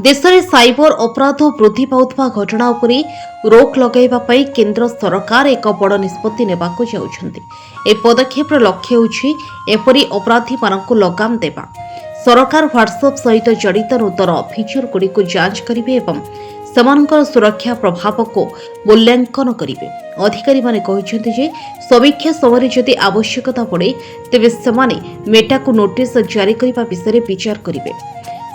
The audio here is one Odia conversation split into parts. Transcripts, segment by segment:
ଦେଶରେ ସାଇବର ଅପରାଧ ବୃଦ୍ଧି ପାଉଥିବା ଘଟଣା ଉପରେ ରୋକ ଲଗାଇବା ପାଇଁ କେନ୍ଦ୍ର ସରକାର ଏକ ବଡ଼ ନିଷ୍ପତ୍ତି ନେବାକୁ ଯାଉଛନ୍ତି। ଏହି ପଦକ୍ଷେପର ଲକ୍ଷ୍ୟ ହେଉଛି ଏପରି ଅପରାଧୀମାନଙ୍କୁ ଲଗାମ ଦେବା। ସରକାର ହ୍ୱାଟ୍ସଆପ୍ ସହିତ ଜଡ଼ିତ ନୂତନ ଫିଚରଗୁଡ଼ିକୁ ଯାଞ୍ଚ କରିବେ ଏବଂ ସେମାନଙ୍କର ସୁରକ୍ଷା ପ୍ରଭାବକୁ ମୂଲ୍ୟାଙ୍କନ କରିବେ। ଅଧିକାରୀମାନେ କହିଛନ୍ତି ଯେ ସମୀକ୍ଷା ସମୟରେ ଯଦି ଆବଶ୍ୟକତା ପଡ଼େ ତେବେ ସେମାନେ ମେଟାକୁ ନୋଟିସ୍ ଜାରି କରିବା ବିଷୟରେ ବିଚାର କରିବେ।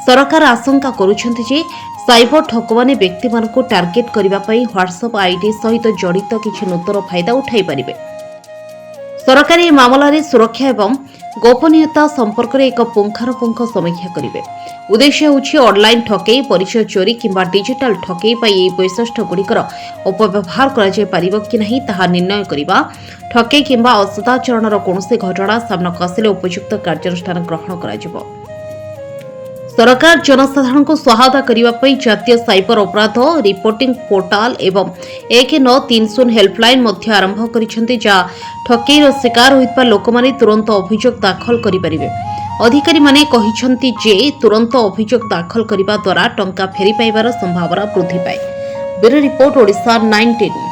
ସରକାର ଆଶଙ୍କା କରୁଛନ୍ତି ଯେ ସାଇବର ଠକମାନେ ବ୍ୟକ୍ତିମାନଙ୍କୁ ଟାର୍ଗେଟ କରିବା ପାଇଁ ହ୍ୱାଟ୍ସଆପ୍ ଆଇଡି ସହିତ ଜଡ଼ିତ କିଛି ନୂତନ ଫାଇଦା ଉଠାଇପାରିବେ। ସରକାର ଏହି ମାମଲାରେ ସୁରକ୍ଷା ଏବଂ ଗୋପନୀୟତା ସମ୍ପର୍କରେ ଏକ ପୁଙ୍ଖାନୁପୁଙ୍ଖ ସମୀକ୍ଷା କରିବେ। ଉଦ୍ଦେଶ୍ୟ ହେଉଛି ଅନଲାଇନ୍ ଠକେଇ, ପରିଚୟ ଚୋରି କିମ୍ବା ଡିଜିଟାଲ ଠକେଇ ପାଇଁ ଏହି ବୈଶିଷ୍ଟ୍ୟଗୁଡ଼ିକର ଅପବ୍ୟବହାର କରାଯାଇପାରିବ କି ନାହିଁ ତାହା ନିର୍ଣ୍ଣୟ କରିବା। ଠକେଇ କିମ୍ବା ଅସଦାଚରଣର କୌଣସି ଘଟଣା ସାମ୍ନାକୁ ଆସିଲେ ଉପଯୁକ୍ତ କାର୍ଯ୍ୟାନୁଷ୍ଠାନ ଗ୍ରହଣ କରାଯିବ। ସରକାର ଜନସାଧାରଣଙ୍କୁ ସହାୟତା କରିବା ପାଇଁ ଜାତୀୟ ସାଇବର ଅପରାଧ ରିପୋର୍ଟିଂ ପୋର୍ଟାଲ ଏବଂ 1930 ହେଲ୍ପଲାଇନ୍ ମଧ୍ୟ ଆରମ୍ଭ କରିଛନ୍ତି, ଯାହା ଠକେଇର ଶିକାର ହୋଇଥିବା ଲୋକମାନେ ତୁରନ୍ତ ଅଭିଯୋଗ ଦାଖଲ କରିପାରିବେ। ଅଧିକାରୀମାନେ କହିଛନ୍ତି ଯେ ତୁରନ୍ତ ଅଭିଯୋଗ ଦାଖଲ କରିବା ଦ୍ୱାରା ଟଙ୍କା ଫେରି ପାଇବାର ସମ୍ଭାବନା ବୃଦ୍ଧି ପାଏ। Bureau report, Odisha 19।